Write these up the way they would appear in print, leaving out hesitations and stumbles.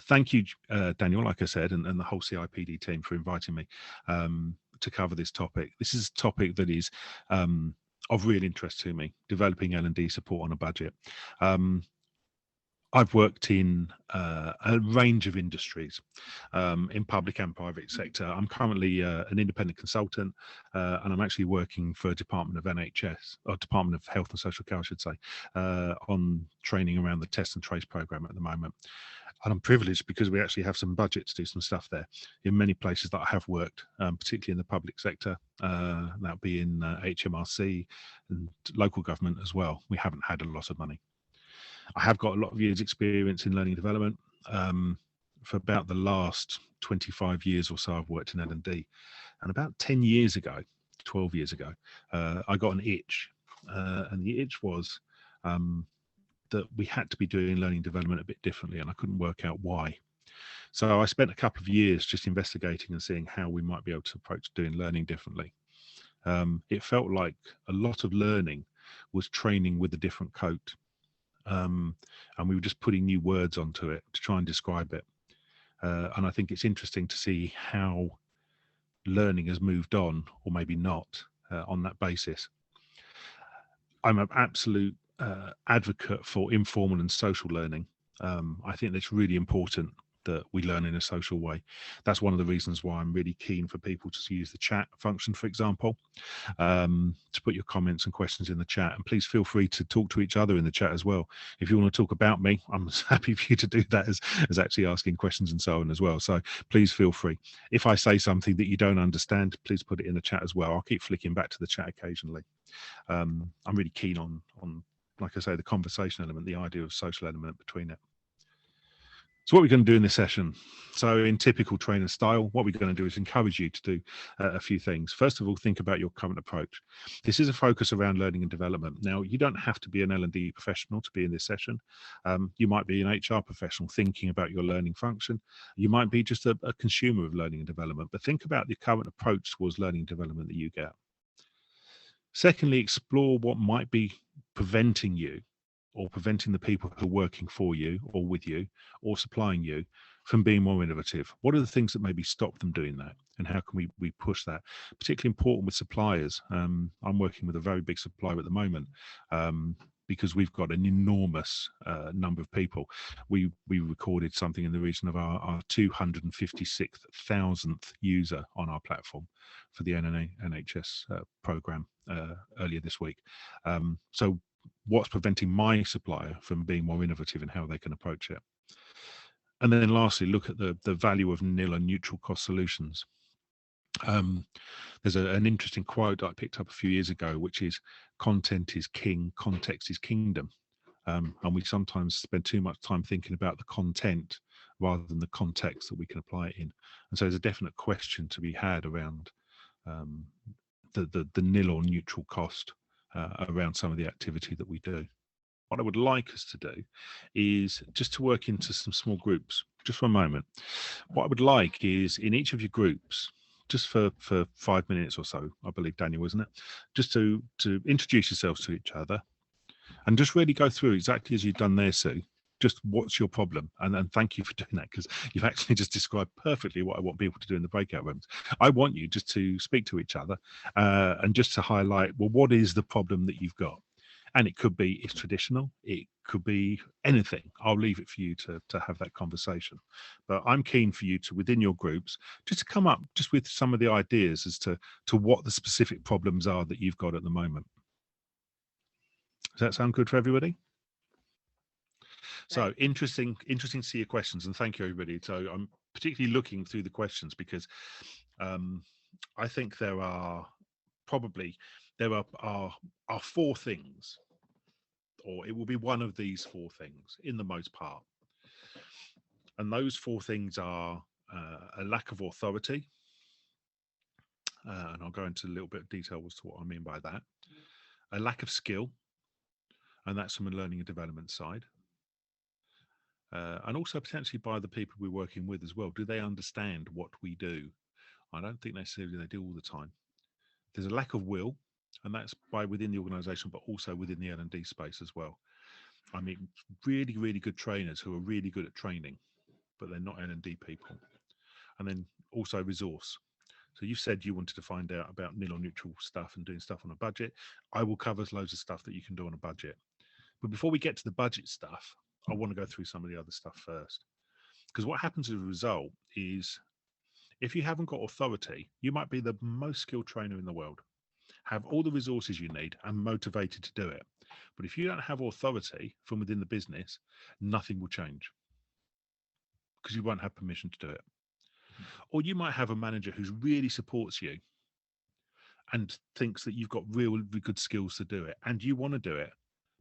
thank you, Daniel, like I said, and the whole CIPD team for inviting me to cover this topic. This is a topic that is of real interest to me, developing L&D support on a budget. I've worked in a range of industries, in public and private sector. I'm currently an independent consultant, and I'm actually working for Department of NHS, or Department of Health and Social Care, I should say, on training around the Test and Trace programme at the moment. And I'm privileged because we actually have some budget to do some stuff there in many places that I have worked, particularly in the public sector. That'll be in HMRC and local government as well. We haven't had a lot of money. I have got a lot of years experience in learning and development. For about the last 25 years or so, I've worked in L&D. And about 10 years ago, 12 years ago, I got an itch. And the itch was that we had to be doing learning and development a bit differently, and I couldn't work out why. So I spent a couple of years just investigating and seeing how we might be able to approach doing learning differently. It felt like a lot of learning was training with a different coat. And we were just putting new words onto it to try and describe it. And I think it's interesting to see how learning has moved on, or maybe not, on that basis. I'm an absolute advocate for informal and social learning. I think that's really important that we learn in a social way. That's one of the reasons why I'm really keen for people to use the chat function, for example, to put your comments and questions in the chat. And please feel free to talk to each other in the chat as well. If you want to talk about me, I'm happy for you to do that as actually asking questions and so on as well. So please feel free. If I say something that you don't understand, please put it in the chat as well. I'll keep flicking back to the chat occasionally. I'm really keen on, like I say, the conversation element, the idea of social element between it. So what we're going to do in this session, so in typical trainer style, what we're going to do is encourage you to do a few things. First of all, think about your current approach. This is a focus around learning and development. Now, you don't have to be an L&D professional to be in this session. You might be an HR professional thinking about your learning function. You might be just a consumer of learning and development, but think about the current approach towards learning and development that you get. Secondly, explore what might be preventing you, or preventing the people who are working for you or with you or supplying you from being more innovative. What are the things that maybe stop them doing that, and how can we push that? Particularly important with suppliers. I'm working with a very big supplier at the moment, because we've got an enormous number of people. We recorded something in the region of our 256,000th user on our platform for the NHS program earlier this week. So what's preventing my supplier from being more innovative in how they can approach it? And then lastly, look at the value of nil and neutral cost solutions. There's an interesting quote I picked up a few years ago, which is, content is king, context is kingdom. And we sometimes spend too much time thinking about the content rather than the context that we can apply it in. And so there's a definite question to be had around the nil or neutral cost around some of the activity that we do. What I would like us to do is just to work into some small groups, just for a moment. What I would like is, in each of your groups, just for 5 minutes or so, I believe, Daniel, wasn't it? Just to introduce yourselves to each other and just really go through exactly as you've done there, Sue. Just what's your problem? And thank you for doing that, because you've actually just described perfectly what I want people to do in the breakout rooms. I want you just to speak to each other and just to highlight, well, what is the problem that you've got? And it could be, it's traditional, it could be anything. I'll leave it for you to have that conversation. But I'm keen for you to, within your groups, just to come up just with some of the ideas as to what the specific problems are that you've got at the moment. Does that sound good for everybody? So interesting to see your questions, and thank you, everybody. So I'm particularly looking through the questions because I think there are four things, or it will be one of these four things in the most part. And those four things are a lack of authority, and I'll go into a little bit of detail as to what I mean by that. A lack of skill, and that's from a learning and development side. And also potentially by the people we're working with as well. Do they understand what we do? I don't think necessarily they do all the time. There's a lack of will, and that's by within the organisation, but also within the L&D space as well. I mean, really, really good trainers who are really good at training, but they're not L&D people. And then also resource. So you said you wanted to find out about nil or neutral stuff and doing stuff on a budget. I will cover loads of stuff that you can do on a budget. But before we get to the budget stuff, I want to go through some of the other stuff first. Because what happens as a result is if you haven't got authority, you might be the most skilled trainer in the world, have all the resources you need and motivated to do it. But if you don't have authority from within the business, nothing will change because you won't have permission to do it. Or you might have a manager who really supports you and thinks that you've got really good skills to do it and you want to do it,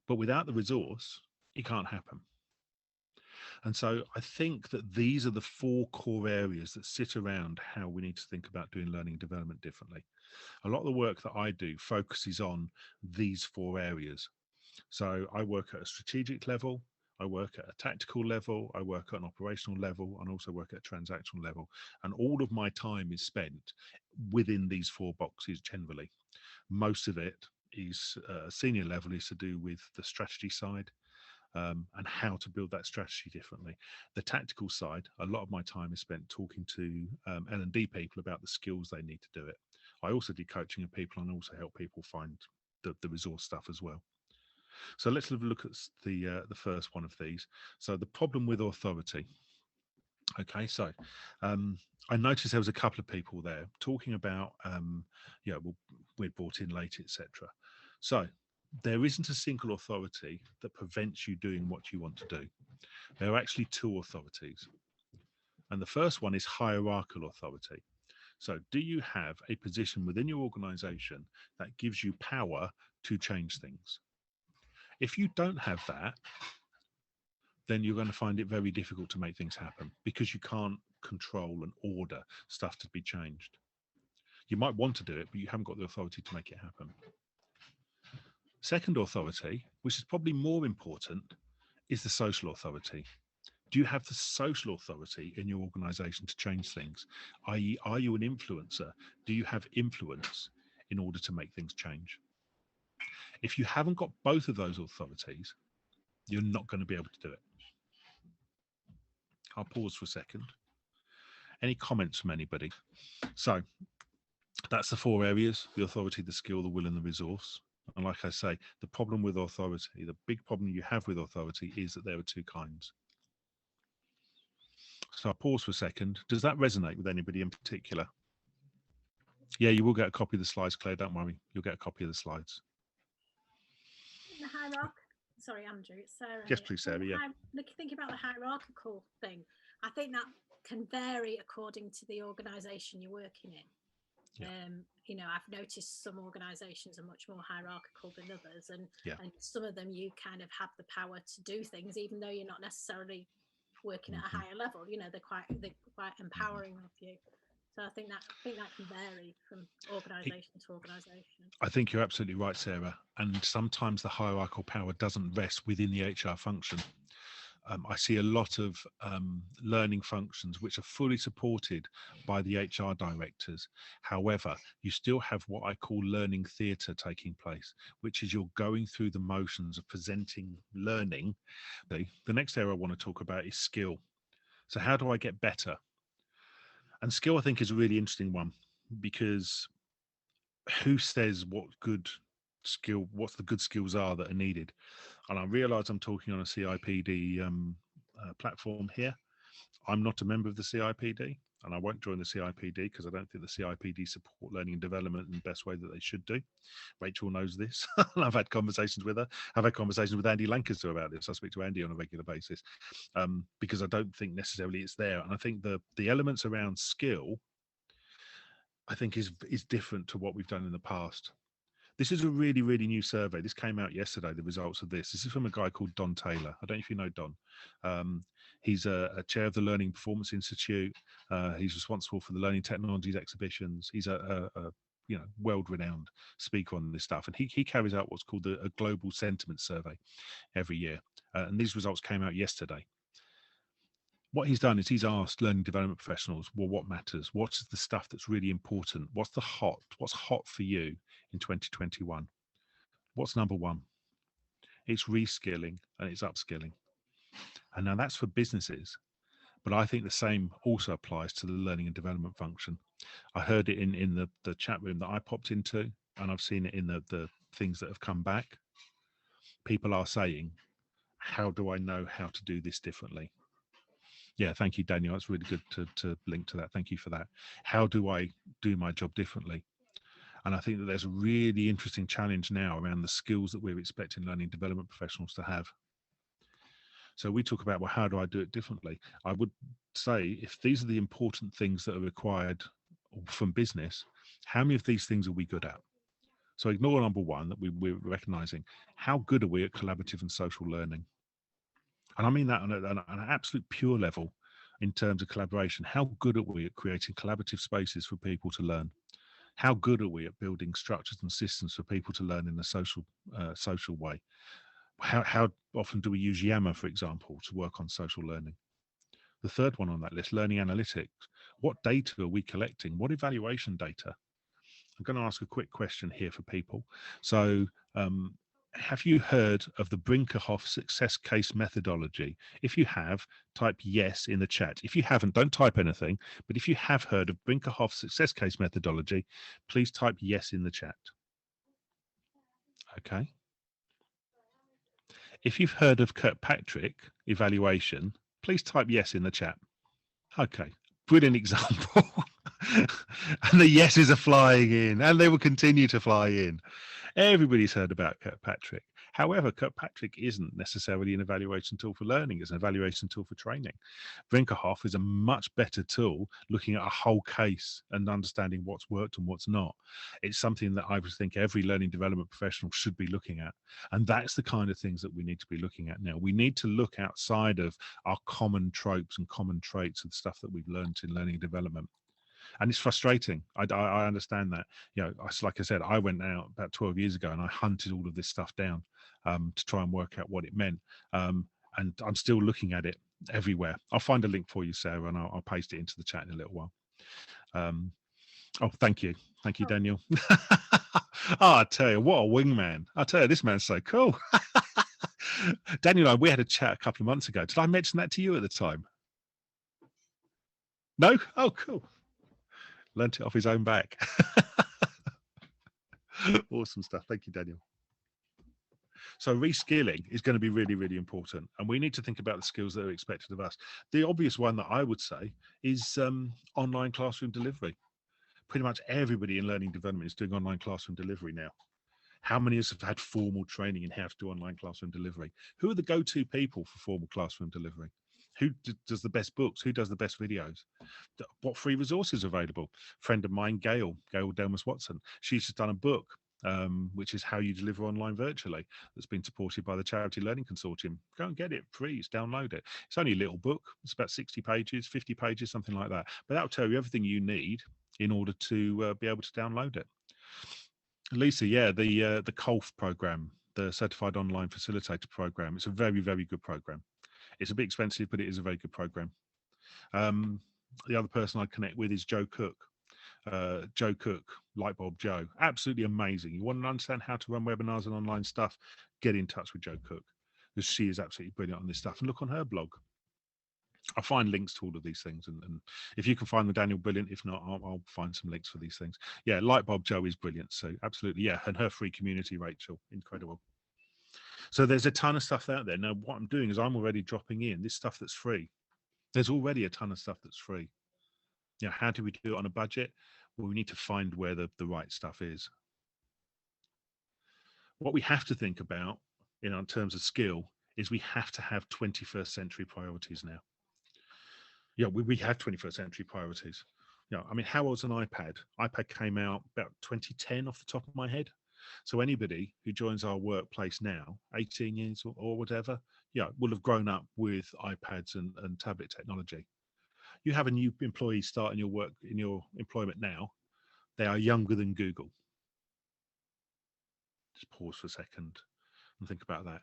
but without the resource, it can't happen. And so I think that these are the 4 core areas that sit around how we need to think about doing learning and development differently. A lot of the work that I do focuses on these 4 areas. So I work at a strategic level, I work at a tactical level, I work at an operational level, and also work at a transactional level. And all of my time is spent within these 4 boxes generally. Most of it is senior level is to do with the strategy side and how to build that strategy differently. The tactical side, a lot of my time is spent talking to L&D people about the skills they need to do it. I also do coaching of people and also help people find the resource stuff as well. So let's have a look at the first one of these. So the problem with authority. Okay, so I noticed there was a couple of people there talking about, well, we're brought in late, etc. So there isn't a single authority that prevents you doing what you want to do. There are actually 2 authorities. And the first one is hierarchical authority. So do you have a position within your organization that gives you power to change things? If you don't have that, then you're going to find it very difficult to make things happen because you can't control and order stuff to be changed. You might want to do it, but you haven't got the authority to make it happen. Second authority, which is probably more important, is the social authority. Do you have the social authority in your organization to change things? i.e., are you an influencer? Do you have influence in order to make things change? If you haven't got both of those authorities, you're not going to be able to do it. I'll pause for a second. Any comments from anybody? So that's the 4 areas: the authority, the skill, the will, and the resource. And like I say, the problem with authority, the big problem you have with authority is that there are 2 kinds. So I'll pause for a second. Does that resonate with anybody in particular? Yeah, you will get a copy of the slides, Claire. Don't worry. You'll get a copy of the slides. The hierarchy. Sorry, Andrew. It's Sarah. Yes, please, Sarah. Yeah. Thinking about the hierarchical thing, I think that can vary according to the organisation you're working in. Yeah. I've noticed some organisations are much more hierarchical than others, and some of them you kind of have the power to do things, even though you're not necessarily working at a higher level. They're quite empowering of you. So I think that can vary from organisation to organisation. I think you're absolutely right, Sarah. And sometimes the hierarchical power doesn't rest within the HR function. I see a lot of learning functions which are fully supported by the HR directors. However, you still have what I call learning theatre taking place, which is you're going through the motions of presenting learning. The next area I want to talk about is skill. So how do I get better? And skill, I think, is a really interesting one, because who says what's the good skills are that are needed? And I realize I'm talking on a CIPD platform here. I'm not a member of the CIPD, and I won't join the CIPD because I don't think the CIPD support learning and development in the best way that they should do. Rachel knows this. I've had conversations with her. I've had conversations with Andy Lancaster about this. I speak to Andy on a regular basis because I don't think necessarily it's there. And I think the elements around skill, I think, is different to what we've done in the past. This is a really, really new survey. This came out yesterday, the results of this. This is from a guy called Don Taylor. I don't know if you know Don. He's a chair of the Learning Performance Institute. He's responsible for the Learning Technologies exhibitions. He's a world-renowned speaker on this stuff. And he carries out what's called a global sentiment survey every year. And these results came out yesterday. What he's done is he's asked learning development professionals, well, what matters? What's the stuff that's really important? What's hot for you in 2021? What's number 1? It's reskilling and it's upskilling. And now that's for businesses. But I think the same also applies to the learning and development function. I heard it in the chat room that I popped into, and I've seen it in the things that have come back. People are saying, how do I know how to do this differently? Yeah, thank you, Daniel. It's really good to link to that. Thank you for that. How do I do my job differently? And I think that there's a really interesting challenge now around the skills that we're expecting learning development professionals to have. So we talk about, well, how do I do it differently? I would say, if these are the important things that are required from business, how many of these things are we good at? So ignore number one, that we're recognizing how good are we at collaborative and social learning? And I mean that on an absolute pure level in terms of collaboration. How good are we at creating collaborative spaces for people to learn? How good are we at building structures and systems for people to learn in a social way? How often do we use Yammer, for example, to work on social learning? The third one on that list, learning analytics. What data are we collecting? What evaluation data? I'm going to ask a quick question here for people. So have you heard of the Brinkerhoff success case methodology? If you have, type yes in the chat. If you haven't, don't type anything. But if you have heard of Brinkerhoff success case methodology, please type yes in the chat. Okay. If you've heard of Kirkpatrick evaluation, please type yes in the chat. Okay, brilliant example. And the yeses are flying in, and they will continue to fly in. Everybody's heard about Kirkpatrick. However, Kirkpatrick isn't necessarily an evaluation tool for learning, it's an evaluation tool for training. Brinkerhoff is a much better tool looking at a whole case and understanding what's worked and what's not. It's something that I would think every learning development professional should be looking at. And that's the kind of things that we need to be looking at now. We need to look outside of our common tropes and common traits of stuff that we've learned in learning and development. And it's frustrating. I understand that. You know, like I said, I went out about 12 years ago and I hunted all of this stuff down to try and work out what it meant. And I'm still looking at it everywhere. I'll find a link for you, Sarah, and I'll paste it into the chat in a little while. Oh, thank you. Thank you, Daniel. Oh, I tell you, what a wingman. I tell you, this man's so cool. Daniel and I, we had a chat a couple of months ago. Did I mention that to you at the time? No? Oh, cool. Learned it off his own back. Awesome stuff. Thank you, Daniel. So reskilling is going to be really, really important. And we need to think about the skills that are expected of us. The obvious one that I would say is online classroom delivery. Pretty much everybody in learning development is doing online classroom delivery now. How many of us have had formal training in how to do online classroom delivery? Who are the go-to people for formal classroom delivery? Who does the best books? Who does the best videos? What free resources are available? A friend of mine, Gail Delmas-Watson, she's just done a book, which is How You Deliver Online Virtually, that's been supported by the Charity Learning Consortium. Go and get it, please, download it. It's only a little book. It's about 60 pages, 50 pages, something like that. But that'll tell you everything you need in order to be able to download it. Lisa, yeah, the COLF program, the Certified Online Facilitator program, it's a very, very good program. It's a bit expensive, but it is a very good program. The other person I connect with is Joe Cook. Joe Cook, Lightbulb Joe, absolutely amazing. You want to understand how to run webinars and online stuff, get in touch with Joe Cook, because she is absolutely brilliant on this stuff. And look on her blog. I'll find links to all of these things, and if you can find them, Daniel, brilliant. If not, I'll find some links for these things. Yeah, Lightbulb Joe is brilliant, so absolutely, yeah, and her free community, Rachel, incredible. So there's a ton of stuff out there. Now, what I'm doing is I'm already dropping in this stuff that's free. There's already a ton of stuff that's free. You know, how do we do it on a budget? Well, we need to find where the right stuff is. What we have to think about in terms of skill is we have to have 21st century priorities now. Yeah, we have 21st century priorities. You know, I mean, how old's an iPad? iPad came out about 2010 off the top of my head. So anybody who joins our workplace now, 18 years or whatever, yeah, will have grown up with iPads and tablet technology. You have a new employee starting your work in your employment now, they are younger than Google. Just pause for a second and think about that.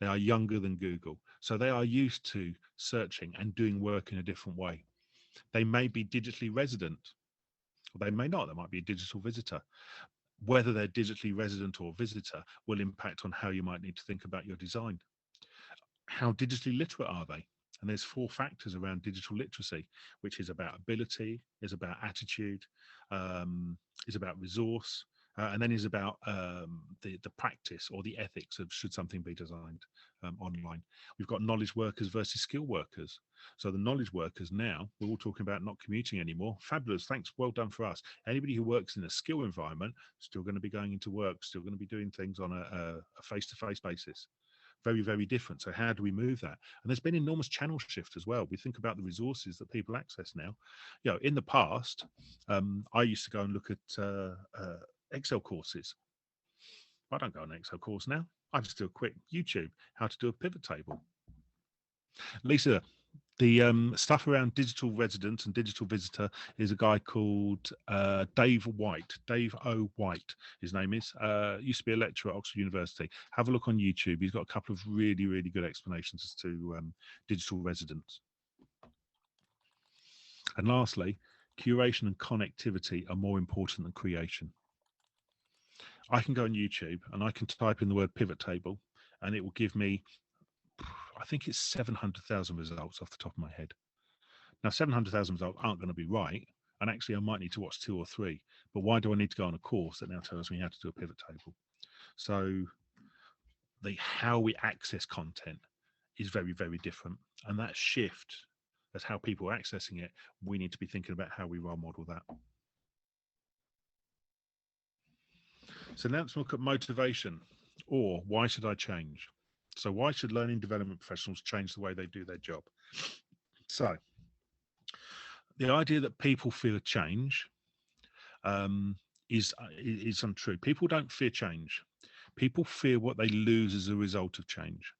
They are younger than Google. So they are used to searching and doing work in a different way. They may be digitally resident, or they may not. They might be a digital visitor. Whether they're digitally resident or visitor will impact on how you might need to think about your design. How digitally literate are they? And there's 4 factors around digital literacy, which is about ability, is about attitude, is about resource, and then is about the practice or the ethics of should something be designed online. We've got knowledge workers versus skill workers. So the knowledge workers now, we're all talking about not commuting anymore. Fabulous, thanks, well done for us. Anybody who works in a skill environment, still going to be going into work, still going to be doing things on a face-to-face basis. Very, very different. So how do we move that? And there's been enormous channel shift as well. We think about the resources that people access now. You know, in the past, I used to go and look at Excel courses. I don't go on an Excel course now. I just do a quick YouTube, how to do a pivot table. Lisa, the stuff around digital resident and digital visitor is a guy called Dave White, Dave O. White, his name is. Used to be a lecturer at Oxford University. Have a look on YouTube. He's got a couple of really, really good explanations as to digital residents. And lastly, curation and connectivity are more important than creation. I can go on YouTube and I can type in the word pivot table and it will give me, I think it's 700,000 results off the top of my head. Now, 700,000 results aren't going to be right. And actually, I might need to watch 2 or 3. But why do I need to go on a course that now tells me how to do a pivot table? So how we access content is very, very different. And that shift as how people are accessing it, we need to be thinking about how we role model that. So now let's look at motivation, or why should I change? So why should learning development professionals change the way they do their job? So the idea that people fear change is untrue. People don't fear change. People fear what they lose as a result of change.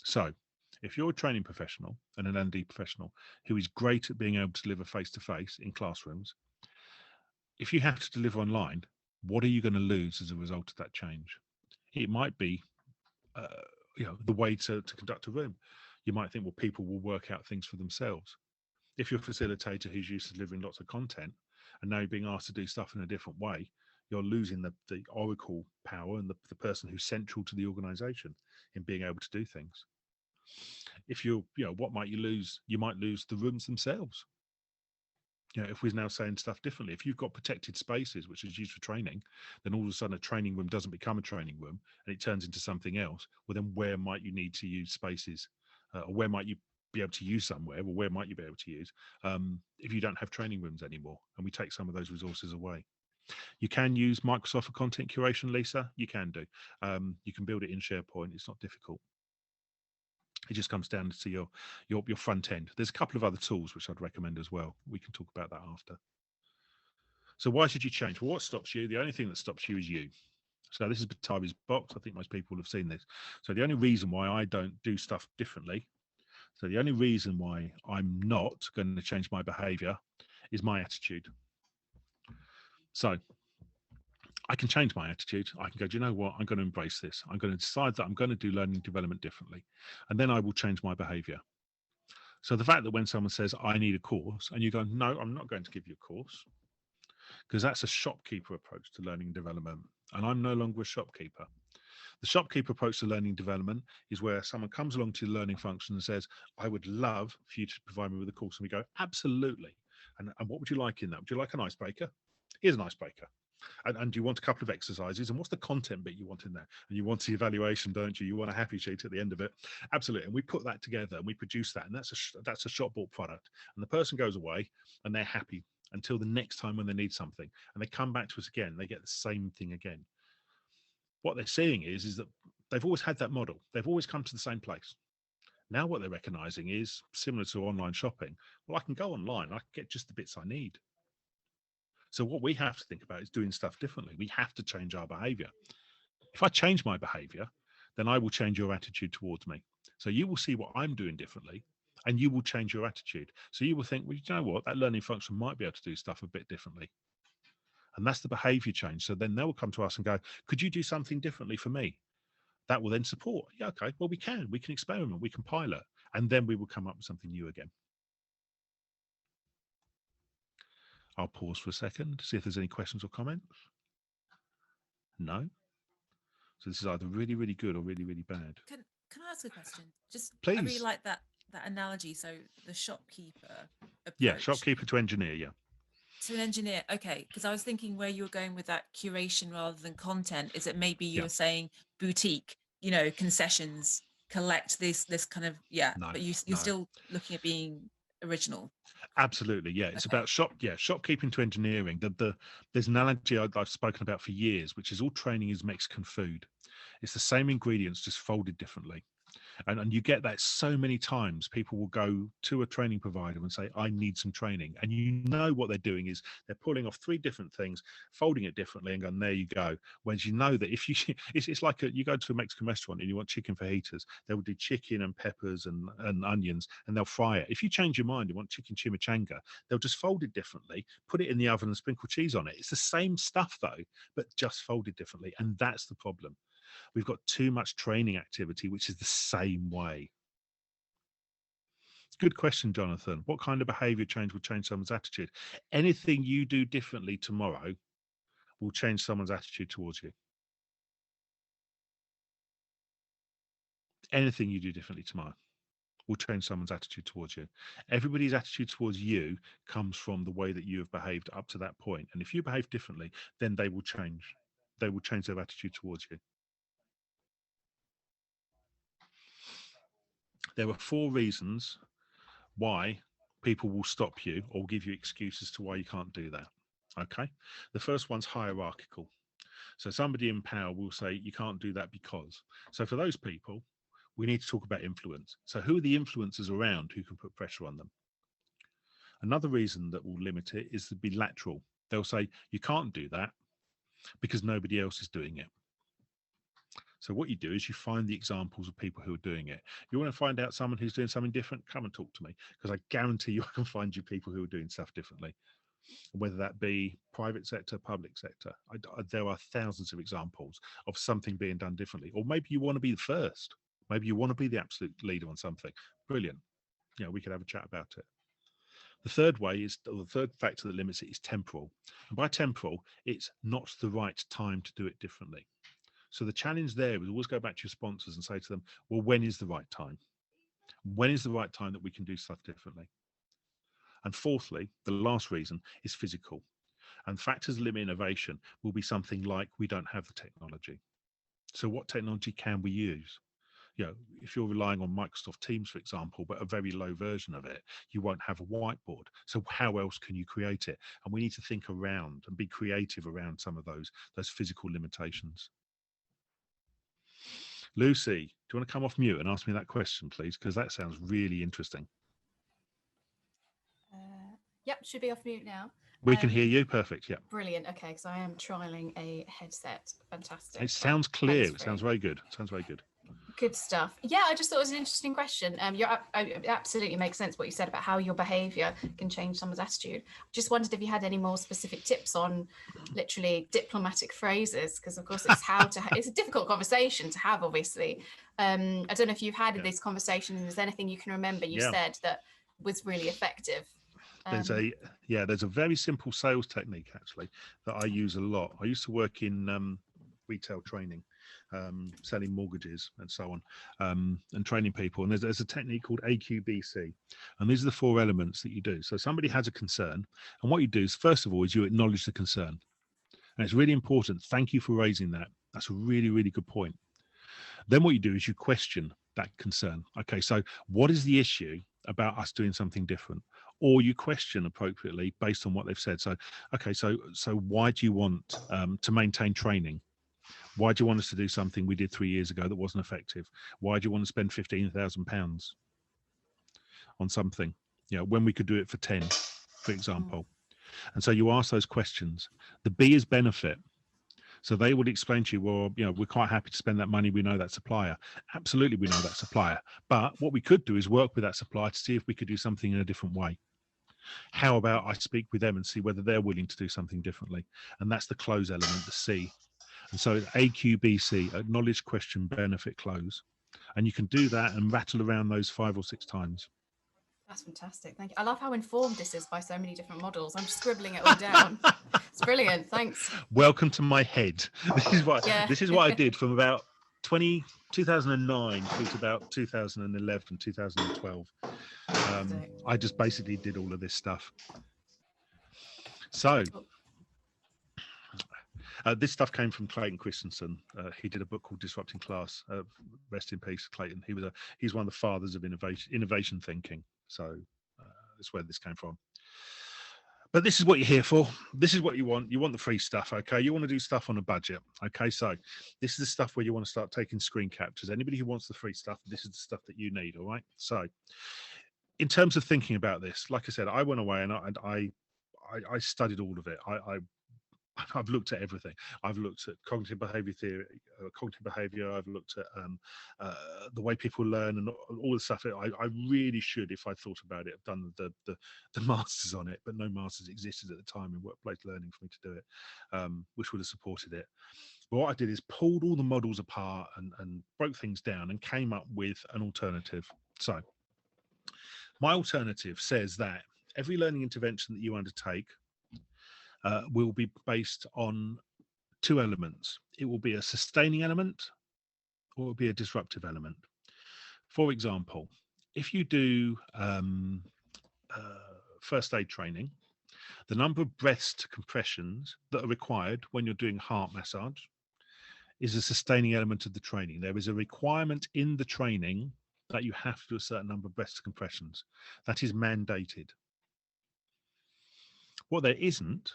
So if you're a training professional and an L&D professional who is great at being able to deliver face-to-face in classrooms, if you have to deliver online, what are you going to lose as a result of that change? It might be the way to conduct a room. You might think, well, people will work out things for themselves. If you're a facilitator who's used to delivering lots of content and now you're being asked to do stuff in a different way, you're losing the oracle power and the person who's central to the organization in being able to do things. If what might you lose? You might lose the rooms themselves. If we're now saying stuff differently, if you've got protected spaces, which is used for training, then all of a sudden a training room doesn't become a training room and it turns into something else. Well, then where might you need to use spaces? Or where might you be able to use somewhere? Well, where might you be able to use if you don't have training rooms anymore and we take some of those resources away? You can use Microsoft for content curation, Lisa. You can do. You can build it in SharePoint. It's not difficult. It just comes down to your front end. There's a couple of other tools which I'd recommend as well. We can talk about that after. So why should you change? Well, what stops you? The only thing that stops you is you. So this is Batavi's box. I think most people will have seen this. So the only reason why I don't do stuff differently, so the only reason why I'm not going to change my behavior is my attitude. So I can change my attitude. I can go, do you know what? I'm going to embrace this. I'm going to decide that I'm going to do learning development differently. And then I will change my behavior. So the fact that when someone says, I need a course, and you go, no, I'm not going to give you a course, because that's a shopkeeper approach to learning and development. And I'm no longer a shopkeeper. The shopkeeper approach to learning and development is where someone comes along to the learning function and says, I would love for you to provide me with a course. And we go, absolutely. And what would you like in that? Would you like an icebreaker? Here's an icebreaker. And do you want a couple of exercises? And what's the content bit you want in there? And you want the evaluation, don't you? You want a happy sheet at the end of it. Absolutely. And we put that together and we produce that. And that's a shop bought product. And the person goes away and they're happy until the next time when they need something. And they come back to us again. They get the same thing again. What they're seeing is that they've always had that model. They've always come to the same place. Now what they're recognizing is similar to online shopping. Well, I can go online. I can get just the bits I need. So what we have to think about is doing stuff differently. We have to change our behavior. If I change my behavior, then I will change your attitude towards me. So you will see what I'm doing differently and you will change your attitude. So you will think, well, you know what, that learning function might be able to do stuff a bit differently. And that's the behavior change. So then they'll come to us and go, could you do something differently for me? That will then support. Yeah, okay, well, we can experiment, we can pilot, and then we will come up with something new again. I'll pause for a second to see if there's any questions or comments. No? So this is either really, really good or really, really bad. Can I ask a question? Just please. I really like that that analogy, so the shopkeeper approach. Yeah, shopkeeper to engineer, yeah. To an engineer, okay, because I was thinking where you were going with that curation rather than content is that maybe you were saying boutique, concessions, collect this kind of, No, but you're still looking at being original. Absolutely, yeah. It's about shopkeeping to engineering. There's an analogy I've spoken about for years, which is all training is Mexican food. It's the same ingredients, just folded differently. And you get that so many times. People will go to a training provider and say, I need some training. And you know what they're doing is they're pulling off 3 different things, folding it differently and going, there you go. Whereas you know that if you, it's like you go to a Mexican restaurant and you want chicken fajitas, they will do chicken and peppers and onions and they'll fry it. If you change your mind, you want chicken chimichanga, they'll just fold it differently, put it in the oven and sprinkle cheese on it. It's the same stuff though, but just folded differently. And that's the problem. We've got too much training activity, which is the same way. Good question, Jonathan. What kind of behavior change will change someone's attitude? Anything you do differently tomorrow will change someone's attitude towards you. Anything you do differently tomorrow will change someone's attitude towards you. Everybody's attitude towards you comes from the way that you have behaved up to that point. And if you behave differently, then they will change. They will change their attitude towards you. There are 4 reasons why people will stop you or give you excuses to why you can't do that. Okay. The first one's hierarchical. So somebody in power will say you can't do that because. So for those people, we need to talk about influence. So who are the influencers around who can put pressure on them? Another reason that will limit it is to be lateral. They'll say you can't do that because nobody else is doing it. So what you do is you find the examples of people who are doing it. You want to find out someone who's doing something different, come and talk to me, because I guarantee you I can find you people who are doing stuff differently, whether that be private sector, public sector. There are thousands of examples of something being done differently. Or maybe you want to be the first. Maybe you want to be the absolute leader on something. Brilliant. We could have a chat about it. The third factor that limits it is temporal. And by temporal, it's not the right time to do it differently. So the challenge there is always go back to your sponsors and say to them, well, when is the right time? When is the right time that we can do stuff differently? And fourthly, the last reason is physical. And factors that limit innovation will be something like we don't have the technology. So what technology can we use? If you're relying on Microsoft Teams, for example, but a very low version of it, you won't have a whiteboard. So how else can you create it? And we need to think around and be creative around some of those physical limitations. Lucy, do you want to come off mute and ask me that question, please? Because that sounds really interesting. Yep, should be off mute now. We can hear you. Perfect. Yeah. Brilliant. Okay, so I am trialing a headset. Fantastic. It sounds clear. It sounds very good. Sounds very good. Good stuff. Yeah, I just thought it was an interesting question. It absolutely makes sense what you said about how your behaviour can change someone's attitude. Just wondered if you had any more specific tips on literally diplomatic phrases, because of course it's it's a difficult conversation to have, obviously. I don't know if you've had this conversation and there's anything you can remember you said that was really effective. There's a very simple sales technique actually that I use a lot. I used to work in retail training, selling mortgages and so on, and training people. And there's a technique called AQBC, and these are the 4 elements that you do. So somebody has a concern, and what you do is, first of all, is you acknowledge the concern, and it's really important. Thank you for raising that. That's a really, really good point. Then what you do is you question that concern. Okay, so what is the issue about us doing something different? Or you question appropriately based on what they've said. So, okay, so why do you want to maintain training? Why do you want us to do something we did 3 years ago that wasn't effective? Why do you want to spend £15,000 on something, when we could do it for 10, for example? And so you ask those questions. The B is benefit. So they would explain to you, well, we're quite happy to spend that money. We know that supplier. Absolutely, we know that supplier. But what we could do is work with that supplier to see if we could do something in a different way. How about I speak with them and see whether they're willing to do something differently? And that's the close element, the C. And so it's AQBC, acknowledge, question, benefit, close. And you can do that and rattle around those 5 or 6 times. That's fantastic. Thank you. I love how informed this is by so many different models. I'm scribbling it all down. It's brilliant. Thanks. Welcome to my head. This is what I did from about 2009 through to about 2011, 2012. I just basically did all of this stuff. So this stuff came from Clayton Christensen. He did a book called Disrupting Class. Rest in peace, Clayton. He's one of the fathers of innovation thinking. So that's where this came from. But this is what you're here for. This is what you want. You want the free stuff, okay? You want to do stuff on a budget, okay? So this is the stuff where you want to start taking screen captures. Anybody who wants the free stuff, this is the stuff that you need, all right? So in terms of thinking about this, like I said, I went away and I studied all of it. I've looked at everything. I've looked at cognitive behavior theory, cognitive behavior. I've looked at the way people learn and all the stuff. I really should, if I thought about it, have done the masters on it, but no masters existed at the time in workplace learning for me to do it, which would have supported it. But what I did is pulled all the models apart and broke things down and came up with an alternative. So my alternative says that every learning intervention that you undertake will be based on two elements. It will be a sustaining element or it will be a disruptive element. For example, if you do first aid training, the number of breaths to compressions that are required when you're doing heart massage is a sustaining element of the training. There is a requirement in the training that you have to do a certain number of breaths to compressions. That is mandated. What there isn't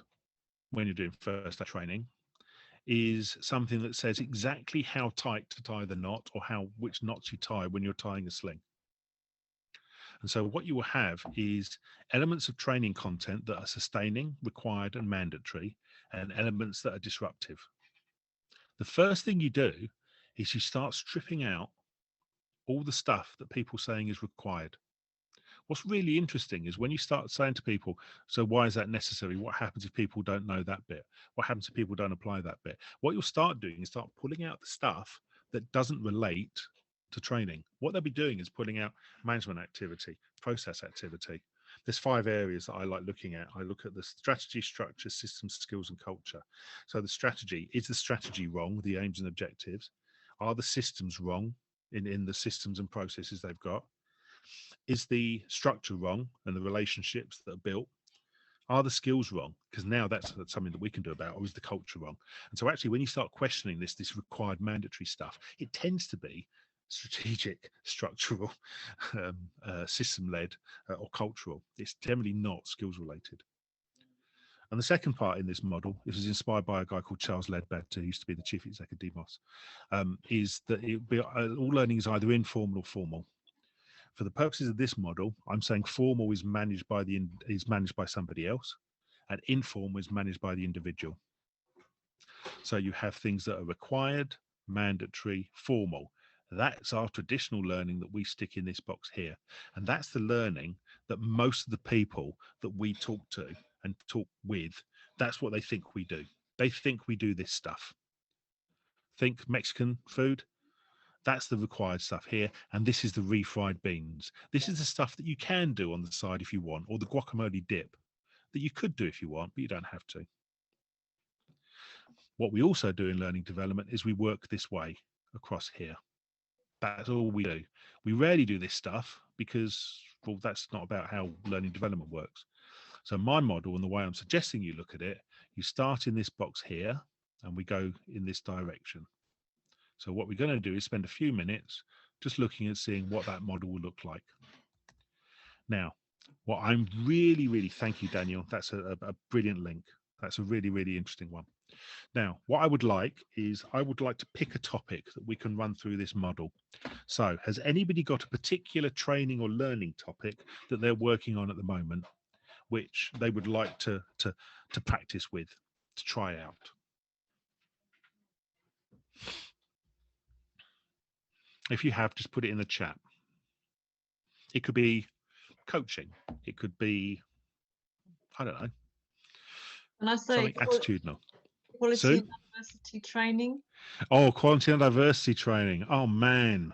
when you're doing first aid training is something that says exactly how tight to tie the knot or which knots you tie when you're tying a sling. And so what you will have is elements of training content that are sustaining, required and mandatory, and elements that are disruptive. The first thing you do is you start stripping out all the stuff that people are saying is required. What's really interesting is when you start saying to people, so why is that necessary? What happens if people don't know that bit? What happens if people don't apply that bit? What you'll start doing is start pulling out the stuff that doesn't relate to training. What they'll be doing is pulling out management activity, process activity. There's 5 areas that I like looking at. I look at the strategy, structure, systems, skills, and culture. So the strategy, is the strategy wrong, the aims and objectives? Are the systems wrong in the systems and processes they've got? Is the structure wrong and the relationships that are built? Are the skills wrong? Because now that's something that we can do about, or is the culture wrong? And so actually when you start questioning this required mandatory stuff, it tends to be strategic, structural, system-led or cultural. It's generally not skills related. And the second part in this model, this was inspired by a guy called Charles Ledbetter, who used to be the chief executive of Demos, is that all learning is either informal or formal. For the purposes of this model, I'm saying formal is managed by somebody else, and informal is managed by the individual. So you have things that are required, mandatory, formal. That's our traditional learning that we stick in this box here. And that's the learning that most of the people that we talk to and talk with, that's what they think we do. They think we do this stuff. Think Mexican food. That's the required stuff here. And this is the refried beans. This is the stuff that you can do on the side if you want, or the guacamole dip that you could do if you want, but you don't have to. What we also do in learning development is we work this way across here. That's all we do. We rarely do this stuff because, well, that's not about how learning development works. So my model and the way I'm suggesting you look at it, you start in this box here and we go in this direction. So what we're going to do is spend a few minutes just looking and seeing what that model will look like. Now, what I'm really, thank you, Daniel. That's a brilliant link. That's a really, really interesting one. Now, what I would like is I would like to pick a topic that we can run through this model. So has anybody got a particular training or learning topic that they're working on at the moment, which they would like to practice with, to try out? If you have, just put it in the chat. It could be coaching. It could be, I don't know. And I say something attitudinal. Quality and diversity training. Oh, quality and diversity training. Oh man.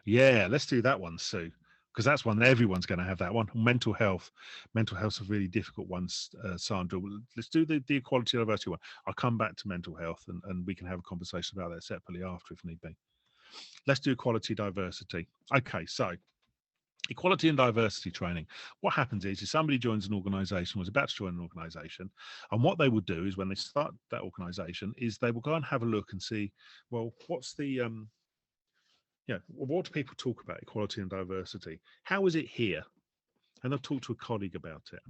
Yeah, let's do that one, Sue. because that's one everyone's going to have that one. Mental health is a really difficult one, Sandra. Let's do the equality and diversity one. I'll come back to mental health and we can have a conversation about that separately after if need be. Let's do equality diversity. Okay, so equality and diversity training. What happens is somebody joins an organization, was about to join an organization, and what they will do is when they start that organization is they will go and have a look and see, well, what's the what do people talk about equality and diversity? How is it here? And they'll talk to a colleague about it.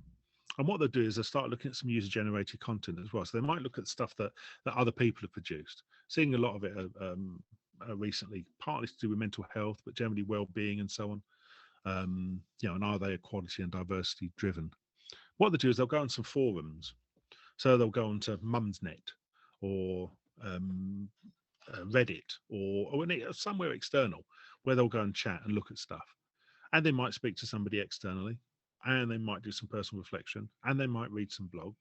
And what they'll do is they'll start looking at some user-generated content as well. So they might look at stuff that other people have produced. Seeing a lot of it recently, partly to do with mental health, but generally well-being and so on. And are they equality and diversity driven? What they'll do is they'll go on some forums. So they'll go onto Mumsnet or Reddit or somewhere external where they'll go and chat and look at stuff. And they might speak to somebody externally, and they might do some personal reflection, and they might read some blogs,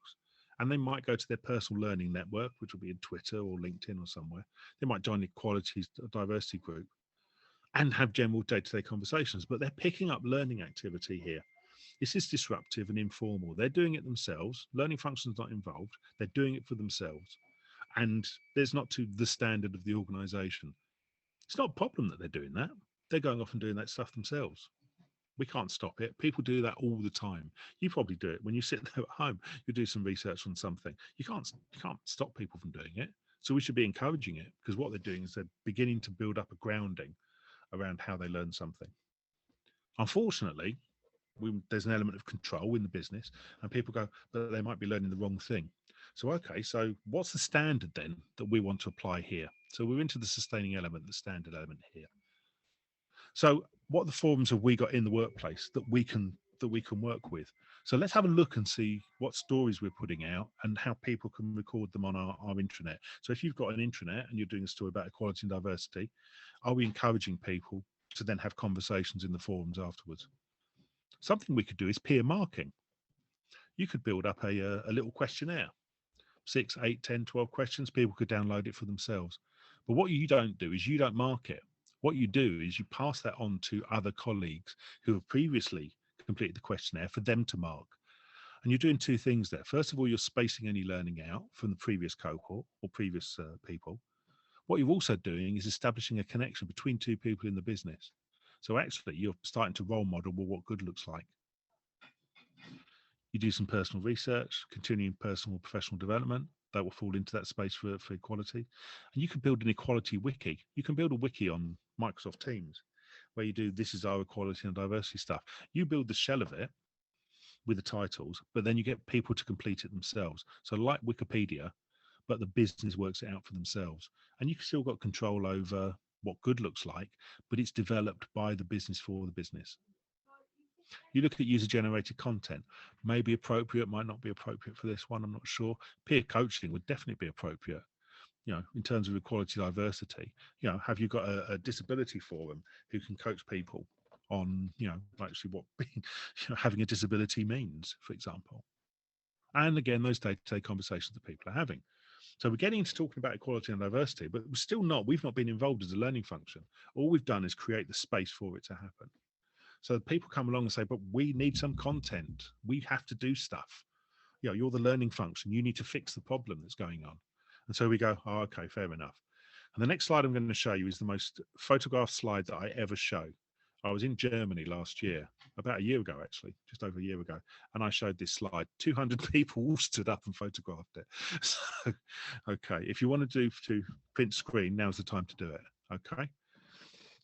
and they might go to their personal learning network, which will be in Twitter or LinkedIn or somewhere. They might join the equality diversity group and have general day-to-day conversations, but they're picking up learning activity here. This is disruptive and informal. They're doing it themselves. Learning functions not involved. They're doing it for themselves. And there's not to the standard of the organization. It's not a problem that they're doing that. They're going off and doing that stuff themselves. We can't stop it. People do that all the time. You probably do it when you sit there at home. You do some research on something. You can't stop people from doing it. So we should be encouraging it, because what they're doing is they're beginning to build up a grounding around how they learn something. Unfortunately, there's an element of control in the business, and people go, but they might be learning the wrong thing. So, okay, so what's the standard then that we want to apply here? So we're into the sustaining element, the standard element here. So what the forums have we got in the workplace that we can work with? So let's have a look and see what stories we're putting out and how people can record them on our intranet. So if you've got an intranet and you're doing a story about equality and diversity, are we encouraging people to then have conversations in the forums afterwards? Something we could do is peer marking. You could build up a little questionnaire, 6, 8, 10, 12 questions. People could download it for themselves. But what you don't do is you don't mark it. What you do is you pass that on to other colleagues who have previously completed the questionnaire for them to mark. And you're doing two things there. First of all, you're spacing any learning out from the previous cohort or previous people. What you're also doing is establishing a connection between two people in the business. So actually, you're starting to role model what good looks like. You do some personal research, continuing personal professional development. That will fall into that space for equality. And you can build an equality wiki. You can build a wiki on Microsoft Teams where you do, this is our equality and diversity stuff. You build the shell of it with the titles, but then you get people to complete it themselves. So like Wikipedia, but the business works it out for themselves. And you've still got control over what good looks like, but it's developed by the business for the business. You look at user-generated content, may be appropriate, might not be appropriate for this one, I'm not sure. Peer coaching would definitely be appropriate, in terms of equality, diversity. Have you got a disability forum who can coach people on, actually what being, having a disability means, for example. And again, those day-to-day conversations that people are having. So we're getting into talking about equality and diversity, but we've not been involved as a learning function. All we've done is create the space for it to happen. So people come along and say, but we need some content. We have to do stuff. You're the learning function. You need to fix the problem that's going on. And so we go, oh, okay, fair enough. And the next slide I'm going to show you is the most photographed slide that I ever show. I was in Germany last year, about a year ago, actually, just over a year ago. And I showed this slide. 200 people all stood up and photographed it. So, okay, if you want to print screen, now's the time to do it. Okay.